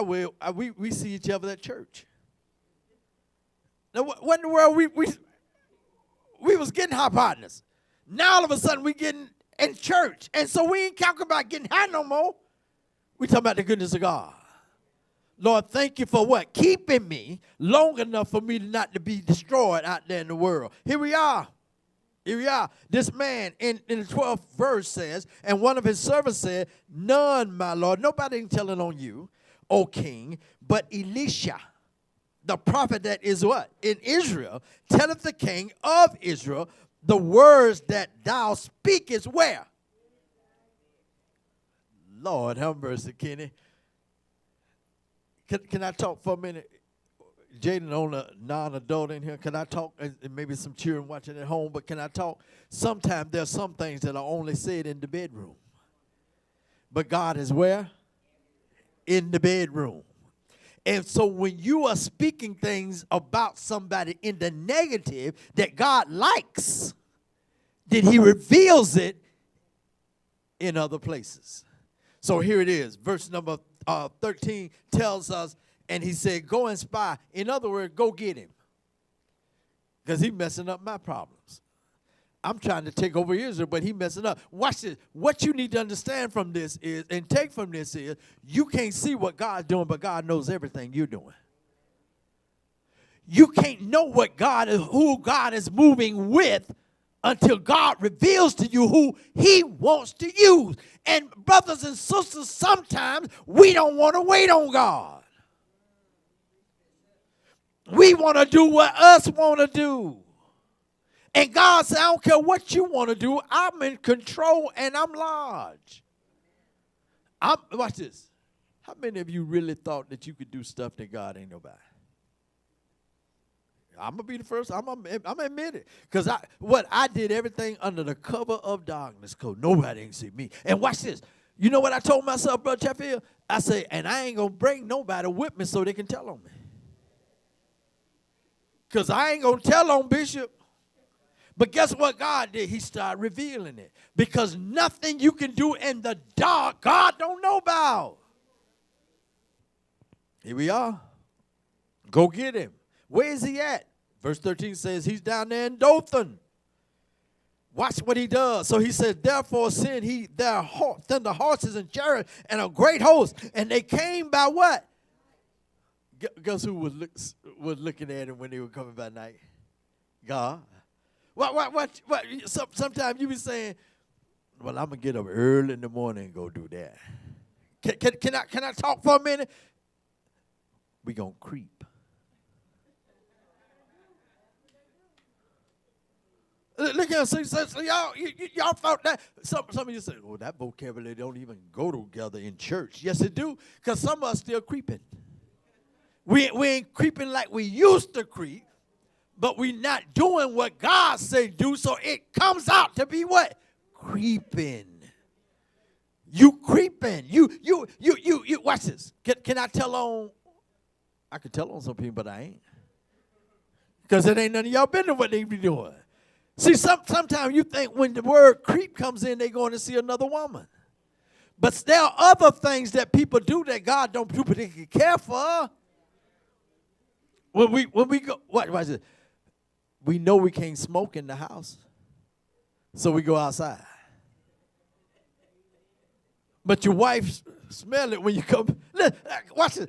we see each other at church. Now, what in the world we was getting high partners. Now all of a sudden we getting in church. And so we ain't talking about getting high no more. We talking about the goodness of God. Lord, thank you for what? Keeping me long enough for me not to be destroyed out there in the world. Here we are. Here we are. This man in the 12th verse says, and one of his servants said, none, my Lord, nobody ain't telling on you, O king, but Elisha, the prophet that is what? In Israel, telleth the king of Israel, the words that thou speakest where? Lord, have mercy, Kenny. Can I talk for a minute? Jaden on a non-adult in here. Can I talk? And maybe some children watching at home, but can I talk? Sometimes there's some things that are only said in the bedroom. But God is where? In the bedroom. And so when you are speaking things about somebody in the negative that God likes, then he reveals it in other places. So here it is. Verse number 13 tells us, and he said, go and spy. In other words, go get him. Because he's messing up my problems. I'm trying to take over Israel, but he's messing up. Watch this. What you need to understand from this is, and take from this is, you can't see what God's doing, but God knows everything you're doing. You can't know who God is moving with until God reveals to you who he wants to use. And brothers and sisters, sometimes we don't want to wait on God. We want to do what us want to do. And God said, I don't care what you want to do. I'm in control and I'm large. Watch this. How many of you really thought that you could do stuff that God ain't nobody? I'm going to be the first. I'm going to admit it. Because I did everything under the cover of darkness because nobody ain't see me. And watch this. You know what I told myself, Brother Sheffield? I say, and I ain't going to bring nobody with me so they can tell on me. Because I ain't going to tell on Bishop. But guess what God did? He started revealing it. Because nothing you can do in the dark, God don't know about. Here we are. Go get him. Where is he at? Verse 13 says he's down there in Dothan. Watch what he does. So he says, therefore send he their horses and chariots and a great host. And they came by what? Guess who was looking at him when they were coming by night? God. What? Sometimes you be saying, well, I'm going to get up early in the morning and go do that. Can I talk for a minute? We going to creep. Look here, so y'all thought that. Some of you say, oh, that vocabulary don't even go together in church. Yes, it do, because some of us still creeping. We ain't creeping like we used to creep, but we not doing what God say do, so it comes out to be what? Creeping. You creeping. You watch this. Can I tell on? I could tell on some people, but I ain't. Because it ain't none of y'all business what they be doing. See, sometimes you think when the word creep comes in, they're going to see another woman. But there are other things that people do that God don't particularly care for. When we go, watch this. We know we can't smoke in the house, so we go outside. But your wife smell it when you come. Look, watch this.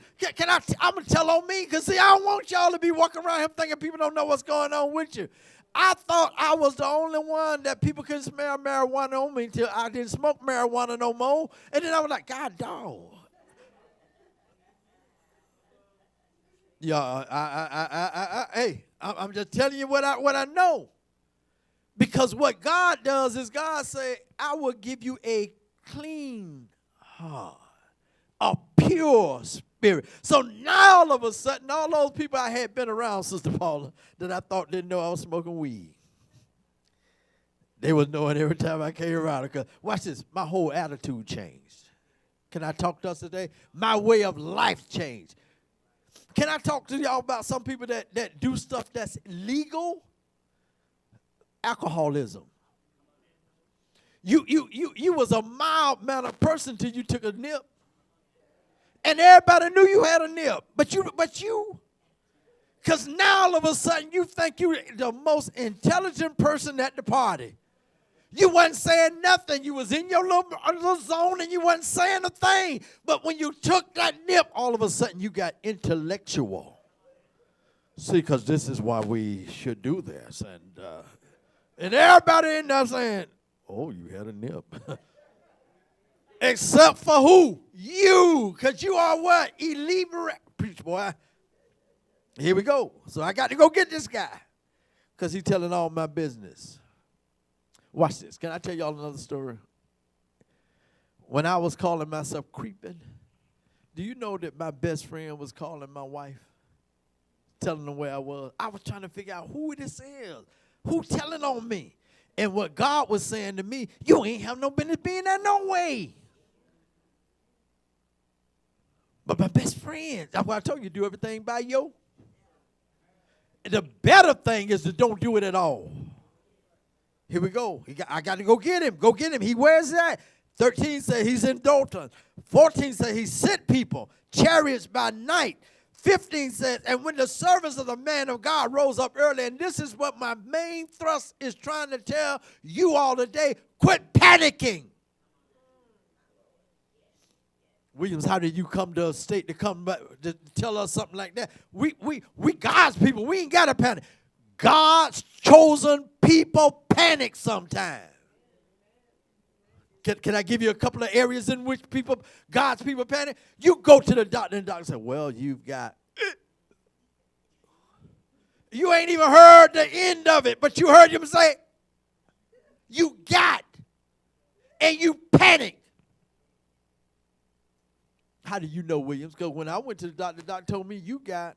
I'm going to tell on me, because, see, I don't want y'all to be walking around here thinking people don't know what's going on with you. I thought I was the only one that people couldn't smell marijuana on me until I didn't smoke marijuana no more. And then I was like, God, dog. Yeah, hey, I'm just telling you what I know. Because what God does is God say, I will give you a clean heart, a pure spirit. So now all of a sudden, all those people I had been around, Sister Paula, that I thought didn't know I was smoking weed, they was knowing every time I came around. Because watch this, my whole attitude changed. Can I talk to us today? My way of life changed. Can I talk to y'all about some people that do stuff that's legal? Alcoholism. You was a mild-mannered person till you took a nip. And everybody knew you had a nip. But you, because now all of a sudden you think you're the most intelligent person at the party. You wasn't saying nothing. You was in your little zone and you wasn't saying a thing. But when you took that nip, all of a sudden you got intellectual. See, because this is why we should do this. And everybody in there saying, oh, you had a nip. Except for who? You. Because you are what? Preach, boy. Here we go. So I got to go get this guy. Because he's telling all my business. Watch this. Can I tell y'all another story? When I was calling myself creeping, do you know that my best friend was calling my wife, telling her where I was? I was trying to figure out who this is, who telling on me. And what God was saying to me, you ain't have no business being there no way. But my best friend, that's why I told you, do everything by yo. The better thing is to don't do it at all. Here we go. I got to go get him. Go get him. He where's that? 13 says he's in Dothan. 14 says he sent people, chariots by night. 15 says, and when the servants of the man of God rose up early, and this is what my main thrust is trying to tell you all today, quit panicking. Williams, how did you come to a state to come back to tell us something like that? We God's people. We ain't got to panic. God's chosen people panic sometimes. Can I give you a couple of areas in which God's people panic? You go to the doctor and the doctor says, well, you've got. You ain't even heard the end of it, but you heard him say, you got. And you panic. How do you know, Williams? Because when I went to the doctor told me you got.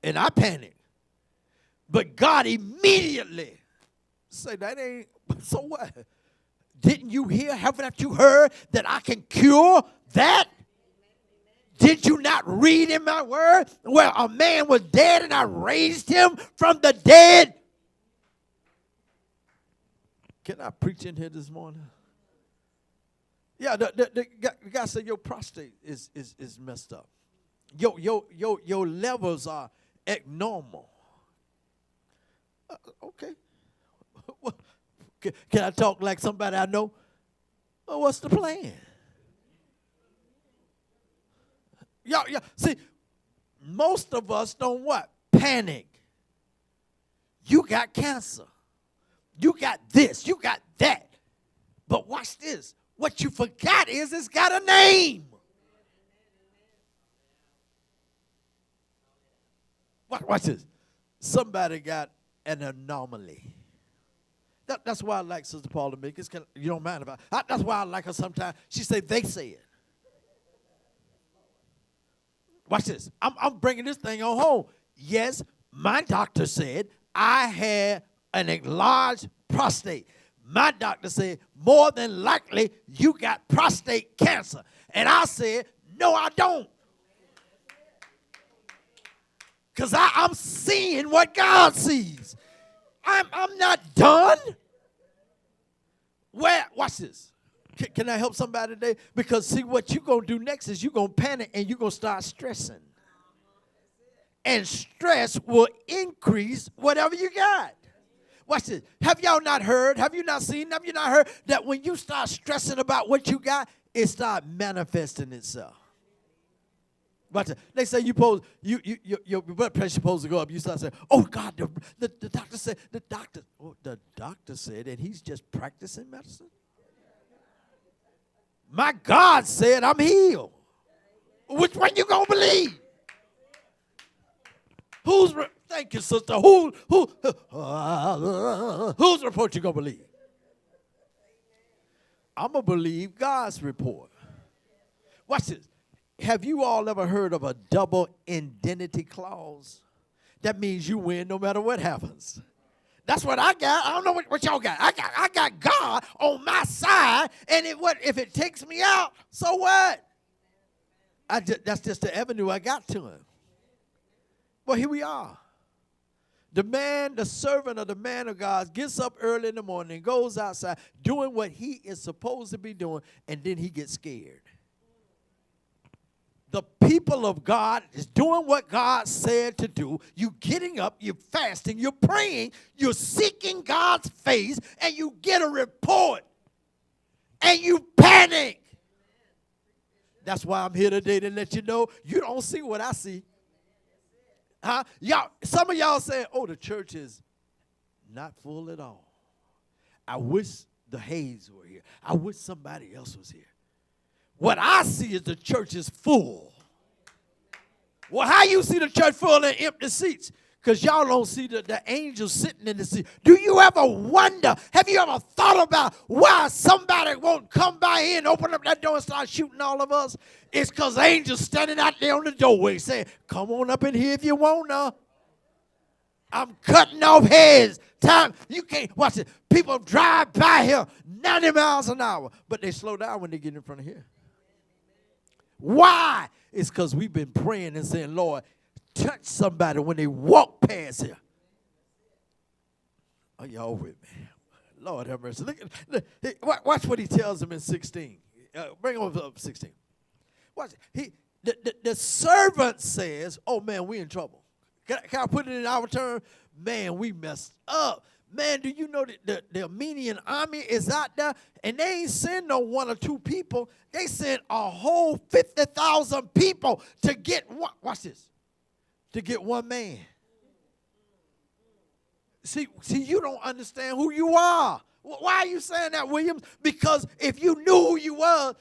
And I panicked. But God immediately said, that ain't, so what? Didn't you hear, haven't you heard that I can cure that? Did you not read in my word where a man was dead and I raised him from the dead? Can I preach in here this morning? Yeah, the guy said your prostate is messed up. Your levels are abnormal. Okay. Can I talk like somebody I know? Well, what's the plan? Yeah. See, most of us don't what? Panic. You got cancer. You got this. You got that. But watch this. What you forgot is it's got a name. Watch this. Somebody got an anomaly. That's why I like Sister Paula Mickens. You don't mind about it. That's why I like her sometimes. She say, they say it. Watch this. I'm bringing this thing on home. Yes, my doctor said I had an enlarged prostate. My doctor said, more than likely, you got prostate cancer. And I said, no, I don't. Because I'm seeing what God sees. I'm not done. Watch this. Can I help somebody today? Because see, what you're going to do next is you're going to panic and you're going to start stressing. And stress will increase whatever you got. Watch this. Have y'all not heard? Have you not seen? Have you not heard that when you start stressing about what you got, it starts manifesting itself? Watch it. They say your blood pressure supposed to go up. You start saying, "Oh God, the doctor said the doctor said, and he's just practicing medicine." My God said I'm healed. Which one you gonna believe? Thank you, sister. Whose report you gonna believe? I'm gonna believe God's report. Watch this. Have you all ever heard of a double indemnity clause? That means you win no matter what happens. That's what I got. I don't know what y'all got. I got God on my side, and if it takes me out, so what? That's just the avenue I got to him. Well, here we are. The servant of the man of God gets up early in the morning, goes outside, doing what he is supposed to be doing, and then he gets scared. the people of God is doing what God said to do. You getting up, you're fasting, you're praying, you're seeking God's face, and you get a report, and you panic. That's why I'm here today, to let you know you don't see what I see. Huh? Y'all, some of y'all saying, oh, the church is not full at all. I wish the Hayes were here. I wish somebody else was here. What I see is the church is full. Well, how you see the church full and empty seats? Because y'all don't see the angels sitting in the seat. Do you ever wonder, have you ever thought about why somebody won't come by here and open up that door and start shooting all of us? It's because angels standing out there on the doorway saying, come on up in here if you want to. I'm cutting off heads. Time, you can't, watch it. People drive by here 90 miles an hour, but they slow down when they get in front of here. Why? It's because we've been praying and saying, Lord, touch somebody when they walk past here. Are y'all with me? Lord have mercy. Look, watch what he tells them in 16. Bring him up 16. Watch it. The servant says, oh, man, we in trouble. Can I put it in our term? Man, we messed up. Man, do you know that the Armenian army is out there, and they ain't send no 1 or 2 people. They sent a whole 50,000 people to get one. Watch this. To get one man. See, you don't understand who you are. Why are you saying that, Williams? Because if you knew who you were,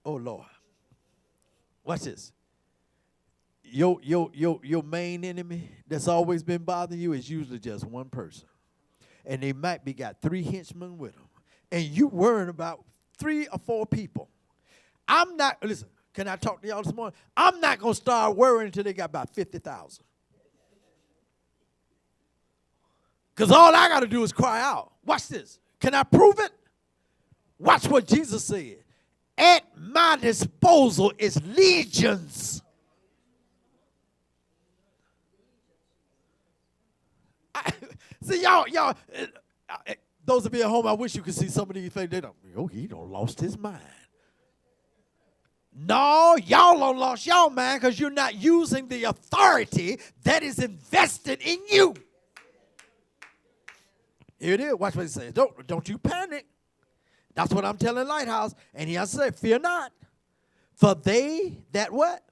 oh, Lord. Watch this. Your main enemy that's always been bothering you is usually just one person. And they might be got 3 henchmen with them. And you worrying about 3 or 4 people. I'm not, listen, can I talk to y'all this morning? I'm not going to start worrying until they got about 50,000. Because all I got to do is cry out. Watch this. Can I prove it? Watch what Jesus said. At my disposal is legions. See, y'all, those of you at home, I wish you could see some of these things. They don't, oh, he done lost his mind. No, y'all don't lost y'all mind because you're not using the authority that is invested in you. Here it is. Watch what he says. Don't you panic. That's what I'm telling Lighthouse. And he has to say, fear not. For they that what?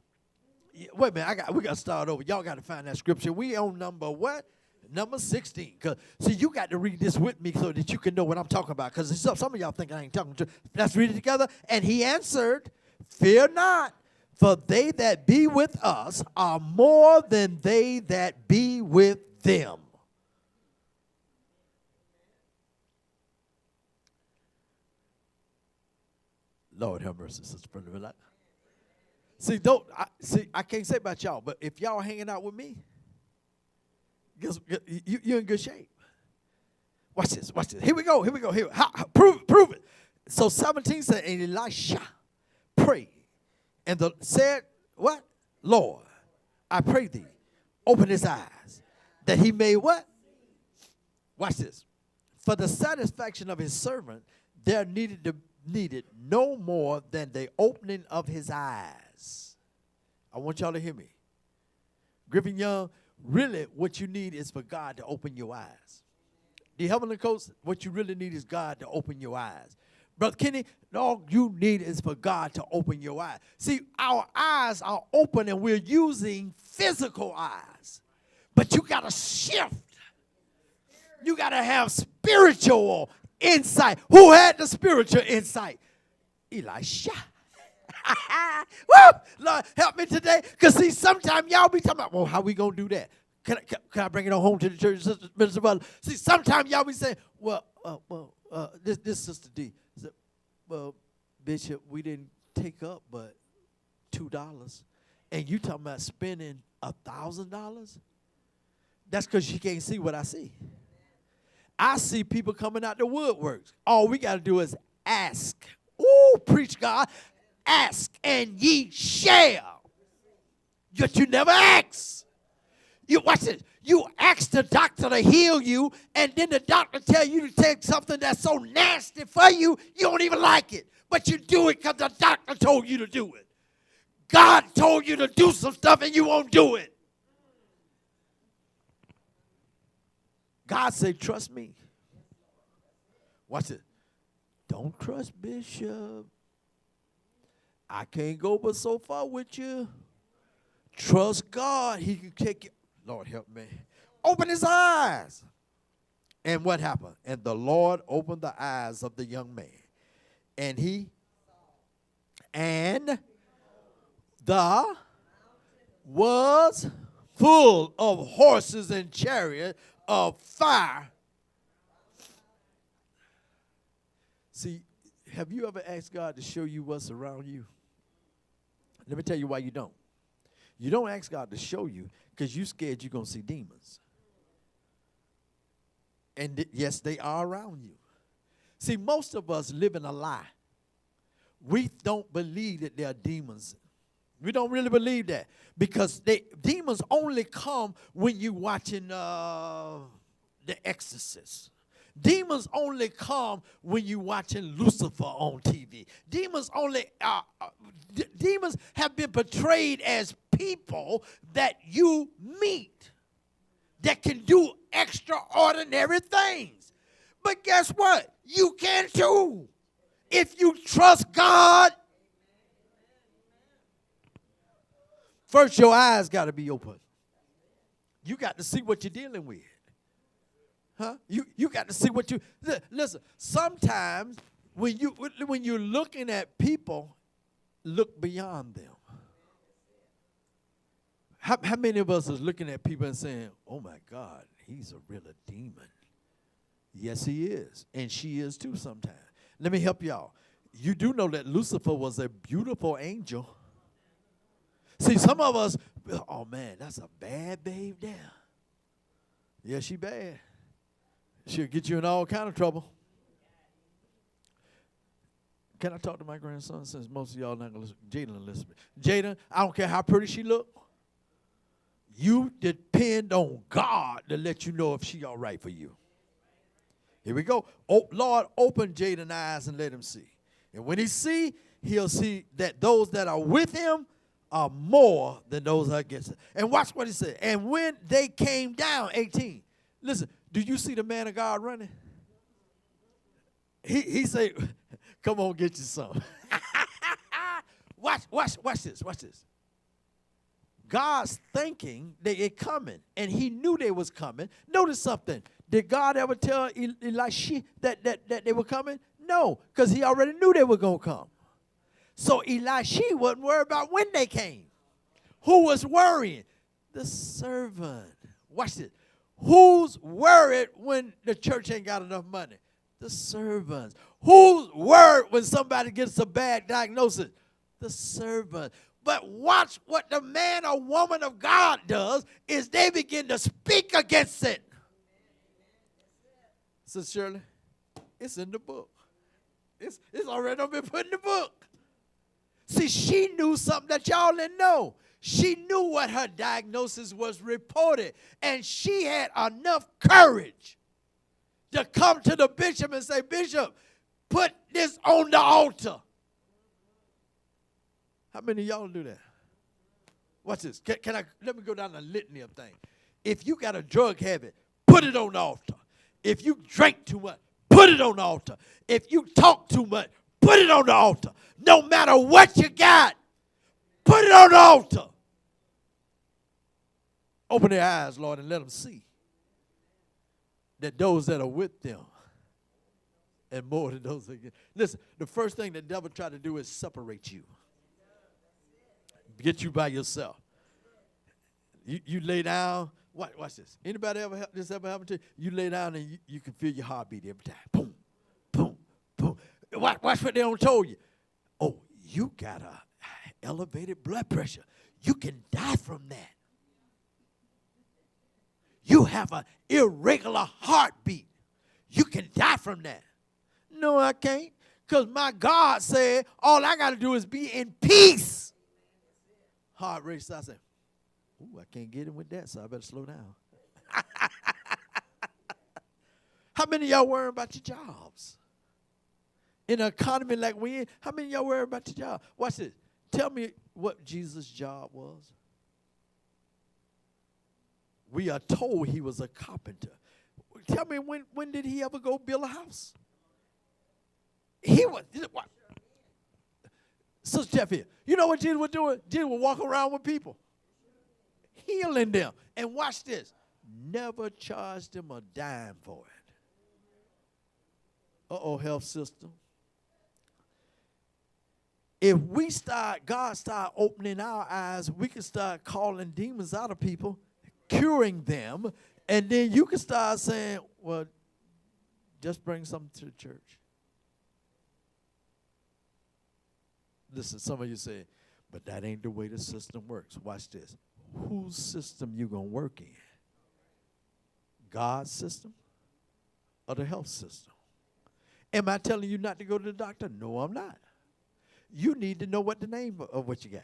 Wait a minute. We got to start over. Y'all got to find that scripture. We on number what? Number 16. See, you got to read this with me so that you can know what I'm talking about. Because some of y'all think I ain't talking to. Let's read it together. And he answered, fear not, for they that be with us are more than they that be with them. Lord have mercy, Sister Brenda. See, I can't say about y'all, but if y'all hanging out with me, you're in good shape. Watch this. Here we go. Prove it. So 17 said, and Elisha prayed. And said, what? Lord, I pray thee, open his eyes, that he may what? Watch this. For the satisfaction of his servant, there needed no more than the opening of his eyes. I want y'all to hear me. Griffin Young, really what you need is for God to open your eyes. The Heavenly Coast, what you really need is God to open your eyes. Brother Kenny, all you need is for God to open your eyes. See, our eyes are open and we're using physical eyes. But you got to shift. You got to have spiritual insight. Who had the spiritual insight? Elisha. Woo! Lord, help me today. Because see, sometimes y'all be talking about, well, how we going to do that? Can I bring it on home to the church, Sister Minister Butler? See, sometimes y'all be saying, this Sister D. Said, well, Bishop, we didn't take up but $2. And you talking about spending $1,000? That's because you can't see what I see. I see people coming out the woodworks. All we got to do is ask. Ooh, preach God. Ask and ye shall. Yet you never ask. You watch this. You ask the doctor to heal you, and then the doctor tell you to take something that's so nasty for you, you don't even like it. But you do it because the doctor told you to do it. God told you to do some stuff and you won't do it. God said, trust me. Watch it. Don't trust Bishop. I can't go but so far with you. Trust God. He can take you. Lord, help me. Open his eyes. And what happened? And the Lord opened the eyes of the young man. And the was full of horses and chariots of fire. See, have you ever asked God to show you what's around you? Let me tell you why you don't. You don't ask God to show you because you're scared you're going to see demons. And yes, they are around you. See, most of us live in a lie. We don't believe that there are demons. We don't really believe that because demons only come when you're watching The Exorcist. Demons only come when you're watching Lucifer on TV. Demons have been portrayed as people that you meet that can do extraordinary things. But guess what? You can too. If you trust God, first your eyes got to be open. You got to see what you're dealing with. Huh? You got to see what you listen. Sometimes when you're looking at people, look beyond them. How many of us is looking at people and saying, "Oh my God, he's a real demon"? Yes, he is, and she is too. Sometimes. Let me help y'all. You do know that Lucifer was a beautiful angel. See, some of us, oh man, that's a bad babe there. Yeah, she bad. She'll get you in all kind of trouble. Can I talk to my grandson since most of y'all not going to listen? Jaden, listen. Jaden, I don't care how pretty she look. You depend on God to let you know if she all right for you. Here we go. Oh, Lord, open Jaden's eyes and let him see. And when he see, he'll see that those that are with him are more than those against him. And watch what he said. And when they came down, 18. Listen, do you see the man of God running? He said, come on, get you some. Watch this. God's thinking they are coming, and he knew they was coming. Notice something. Did God ever tell Elisha that they were coming? No, because he already knew they were going to come. So Elisha wasn't worried about when they came. Who was worrying? The servant. Watch this. Who's worried when the church ain't got enough money? The servants. Who's worried when somebody gets a bad diagnosis? The servant. But watch what the man or woman of God does is they begin to speak against it. Sister Shirley, it's in the book. It's already been put in the book. See, she knew something that y'all didn't know. She knew what her diagnosis was reported, and she had enough courage to come to the bishop and say, Bishop, put this on the altar. How many of y'all do that? Watch this. Let me go down the litany of things. If you got a drug habit, put it on the altar. If you drink too much, put it on the altar. If you talk too much, put it on the altar. No matter what you got, put it on the altar. Open their eyes, Lord, and let them see that those that are with them and more than those that get. Listen, the first thing the devil tried to do is separate you. Get you by yourself. You lay down. Watch this. Anybody ever happen to you? You lay down and you can feel your heartbeat every time. Boom, boom, boom. Watch what they don't told you. Oh, you got a elevated blood pressure. You can die from that. You have an irregular heartbeat. You can die from that. No, I can't. Because my God said all I got to do is be in peace. Heart rate starts saying, ooh, I can't get in with that, so I better slow down. How many of y'all worrying about your jobs? In an economy like we in, how many of y'all worry about your job? Watch this. Tell me what Jesus' job was. We are told he was a carpenter. Tell me, when did he ever go build a house? He was, what? Sister Jeff here. You know what Jesus was doing? Jesus would walk around with people, healing them. And watch this. Never charged them a dime for it. Uh-oh, health system. If God start opening our eyes, we can start calling demons out of people, curing them, and then you can start saying, well, just bring something to the church. Listen, some of you say, but that ain't the way the system works. Watch this. Whose system you going to work in? God's system or the health system? Am I telling you not to go to the doctor? No, I'm not. You need to know what the name of what you got.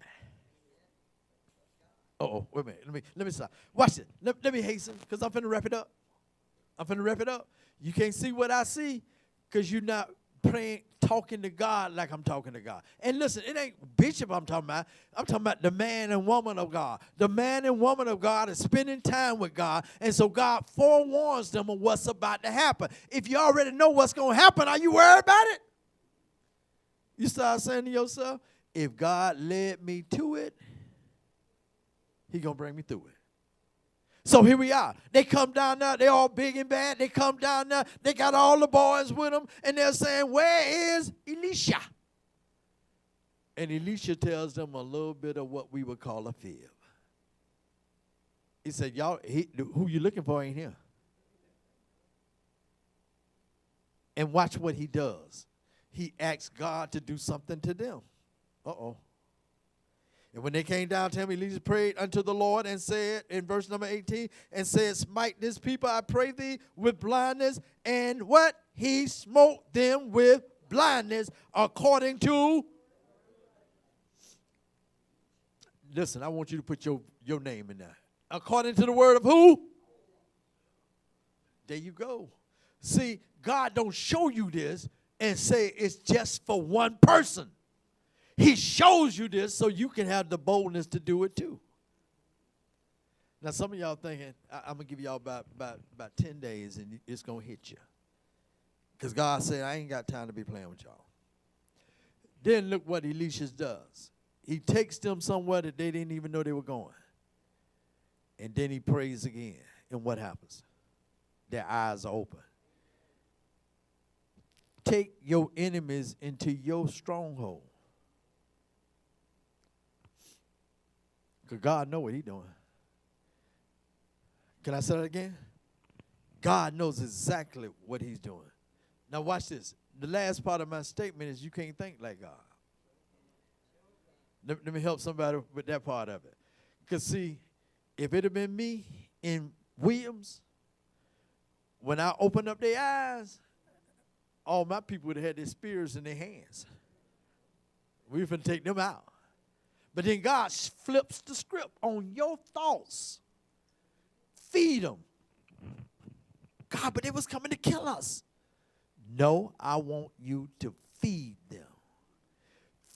Uh-oh, wait a minute. Let me stop. Watch it. Let me hasten, because I'm finna wrap it up. You can't see what I see because you're not praying, talking to God like I'm talking to God. And listen, it ain't bishop I'm talking about. I'm talking about the man and woman of God. The man and woman of God is spending time with God, and so God forewarns them of what's about to happen. If you already know what's going to happen, are you worried about it? You start saying to yourself, if God led me to it, he's going to bring me through it. So here we are. They come down there. They all big and bad. They come down there. They got all the boys with them. And they're saying, where is Elisha? And Elisha tells them a little bit of what we would call a fib. He said, y'all, who you looking for ain't here. And watch what he does. He asks God to do something to them. Uh-oh. And when they came down to him, Elisha prayed unto the Lord and said, in verse number 18, and said, smite this people, I pray thee, with blindness. And what? He smote them with blindness according to. Listen, I want you to put your name in there. According to the word of who? There you go. See, God don't show you this and say it's just for one person. He shows you this so you can have the boldness to do it too. Now, some of y'all thinking, I'm going to give y'all about 10 days and it's going to hit you. Because God said, I ain't got time to be playing with y'all. Then look what Elisha does. He takes them somewhere that they didn't even know they were going. And then he prays again. And what happens? Their eyes are open. Take your enemies into your stronghold. Because God knows what he's doing. Can I say that again? God knows exactly what he's doing. Now watch this. The last part of my statement is you can't think like God. Let me help somebody with that part of it. Because see, if it had been me in Williams, when I opened up their eyes, all my people would have had their spears in their hands. We were going to take them out. But then God flips the script on your thoughts. Feed them. God, but it was coming to kill us. No, I want you to feed them.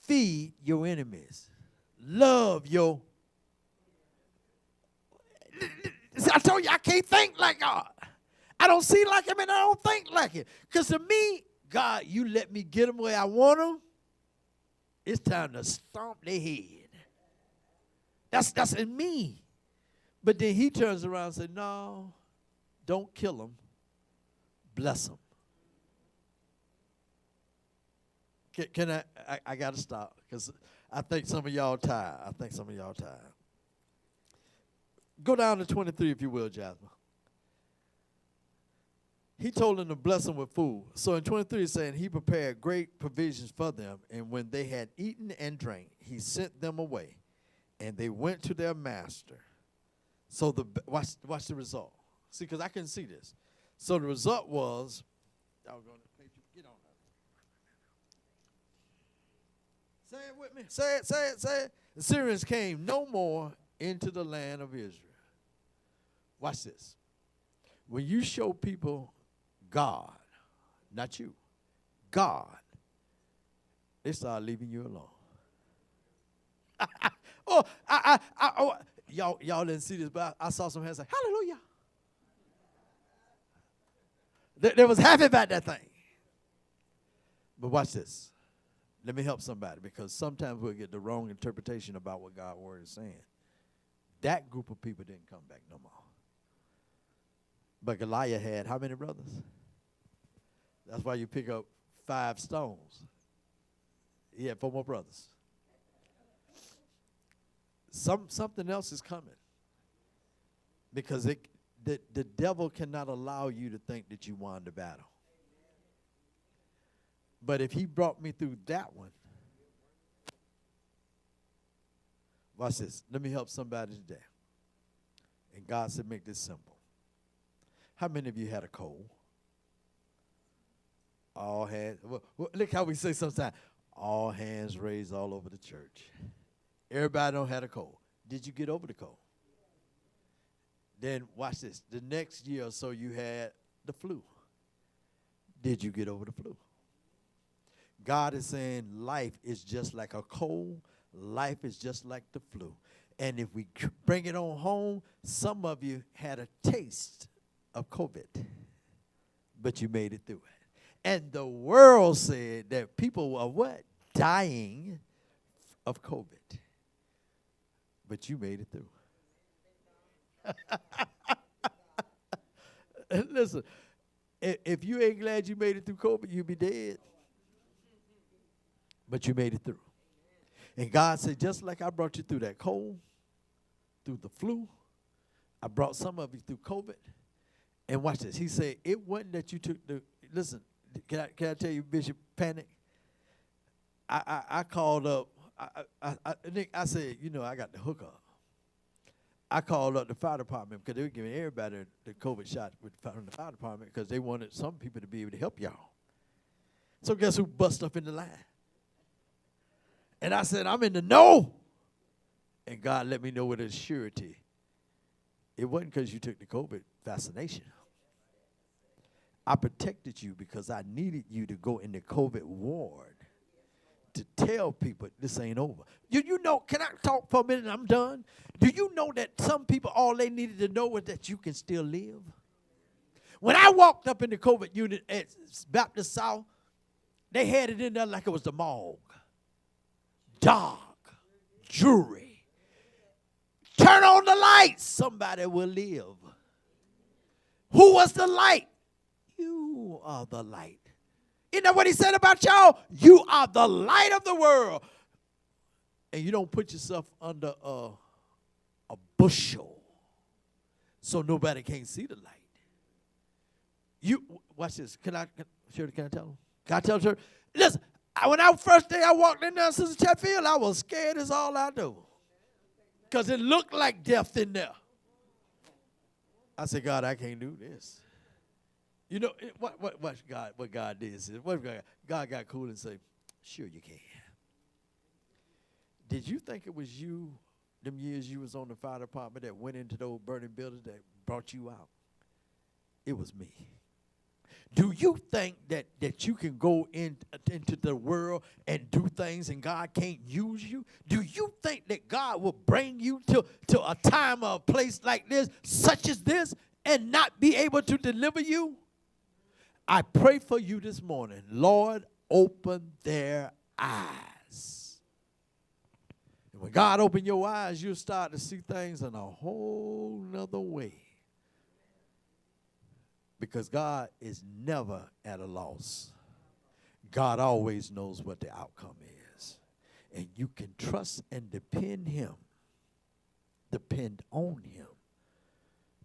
Feed your enemies. Love your. I told you I can't think like God. I don't see like him and I don't think like him. Because to me, God, you let me get them where I want them. It's time to stomp their head. That's in me. But then he turns around and says, no, don't kill them. Bless them. Can I got to stop because I think some of y'all tired. Go down to 23 if you will, Jasmine. He told them to bless them with food. So in 23 it's saying he prepared great provisions for them. And when they had eaten and drank, he sent them away. And they went to their master. So watch the result. See, because I couldn't see this. So the result was, get on that. Say it with me. Say it. The Syrians came no more into the land of Israel. Watch this. When you show people God, not you, God, they start leaving you alone. Oh, y'all didn't see this, but I saw some hands say, hallelujah. They was happy about that thing. But watch this. Let me help somebody, because sometimes we'll get the wrong interpretation about what God's word is saying. That group of people didn't come back no more. But Goliath had how many brothers? That's why you pick up 5 stones. He had 4 more brothers. Something else is coming. Because the devil cannot allow you to think that you won the battle. But if he brought me through that one, watch this. Let me help somebody today. And God said, make this simple. How many of you had a cold? All hands. Well, look how we say sometimes, all hands raised all over the church. Everybody don't had a cold. Did you get over the cold? Then watch this. The next year or so you had the flu. Did you get over the flu? God is saying life is just like a cold. Life is just like the flu. And if we bring it on home, some of you had a taste of COVID, but you made it through it. And the world said that people were what? Dying of COVID. But you made it through. Listen, if you ain't glad you made it through COVID, you'll be dead. But you made it through. And God said, just like I brought you through that cold, through the flu, I brought some of you through COVID. And watch this. He said, it wasn't that you took the, listen, can I tell you, Bishop, panic? I called up, I said, you know, I got the hookup. I called up the fire department because they were giving everybody the COVID shot from the fire department because they wanted some people to be able to help y'all. So guess who bust up in the line? And I said, I'm in the know. And God let me know with a surety. It wasn't because you took the COVID vaccination. I protected you because I needed you to go in the COVID ward to tell people this ain't over. You know, can I talk for a minute and I'm done? Do you know that some people, all they needed to know was that you can still live? When I walked up in the COVID unit at Baptist South, they had it in there like it was the morgue. Dark, jewelry. Turn on the lights, somebody will live. Who was the light? You are the light. Isn't that what he said about y'all? You are the light of the world. And you don't put yourself under a bushel so nobody can't see the light. You watch this. Can I tell them? Can I tell her? Listen, when first day I walked in there, Sister Chatfield, I was scared as all I do. Because it looked like death in there. I said, God, I can't do this. You know, what God did is, God got cool and said, sure you can. Did you think it was you, them years you was on the fire department, that went into those burning buildings that brought you out? It was me. Do you think that you can go into the world and do things and God can't use you? Do you think that God will bring you to a time or a place like this, such as this, and not be able to deliver you? I pray for you this morning. Lord, open their eyes. And when God opens your eyes, you'll start to see things in a whole nother way. Because God is never at a loss. God always knows what the outcome is. And you can trust and depend Him. Depend on Him.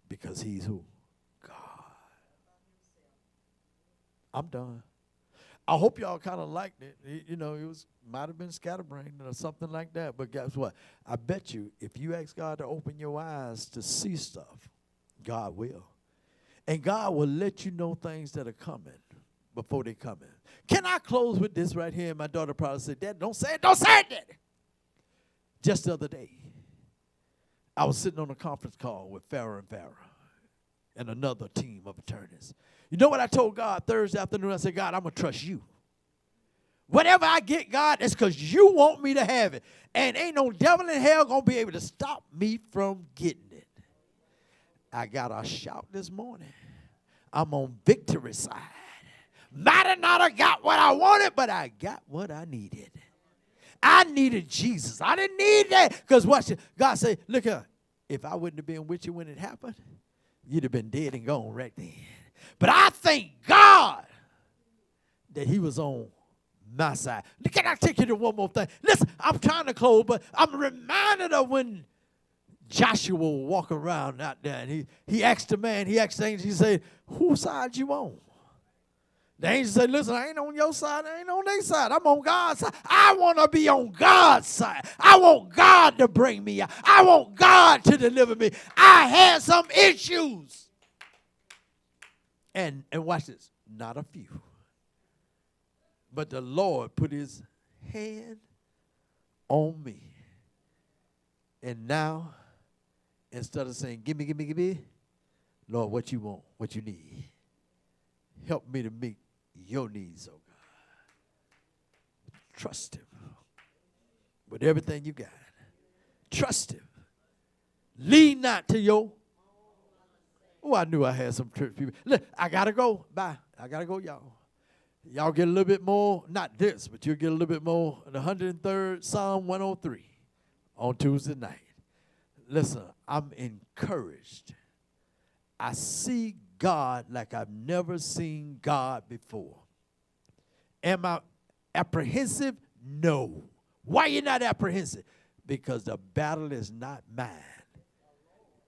Because He's who? God. I'm done. I hope y'all kind of liked it. You know, it might have been scatterbrained or something like that. But guess what? I bet you if you ask God to open your eyes to see stuff, God will. And God will let you know things that are coming before they come in. Can I close with this right here? And my daughter probably said, Dad, don't say it, Daddy. Just the other day, I was sitting on a conference call with Farrah and Farrah and another team of attorneys. You know what I told God Thursday afternoon? I said, God, I'm going to trust you. Whatever I get, God, it's because you want me to have it. And ain't no devil in hell going to be able to stop me from getting it. I got a shout this morning. I'm on victory side. Might have not have got what I wanted, but I got what I needed. I needed Jesus. I didn't need that. Because watch it. God said, look here. If I wouldn't have been with you when it happened, you'd have been dead and gone right then. But I thank God that he was on my side. Can I take you to one more thing? Listen, I'm kind of close, but I'm reminded of when Joshua was walking around out there, and he asked the man, he asked the angel, he said, whose side you on? The angel said, listen, I ain't on your side, I ain't on their side. I'm on God's side. I want to be on God's side. I want God to bring me out. I want God to deliver me. I had some issues. And watch this, not a few. But the Lord put his hand on me. And now, instead of saying, give me, Lord, what you want, what you need. Help me to meet your needs, oh God. Trust him with everything you got. Trust him. Lean not to your. Oh, I knew I had some church people. Look, I got to go. Bye. I got to go, y'all. Y'all get a little bit more, not this, but you'll get a little bit more in the 103rd Psalm 103 on Tuesday night. Listen, I'm encouraged. I see God like I've never seen God before. Am I apprehensive? No. Why you not apprehensive? Because the battle is not mine.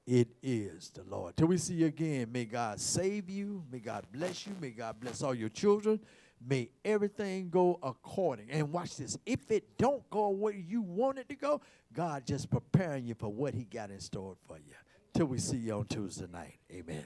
It is the Lord. Till we see you again, may God save you. May God bless you. May God bless all your children. May everything go according. And watch this. If it don't go where you want it to go, God just preparing you for what he got in store for you. Till we see you on Tuesday night. Amen.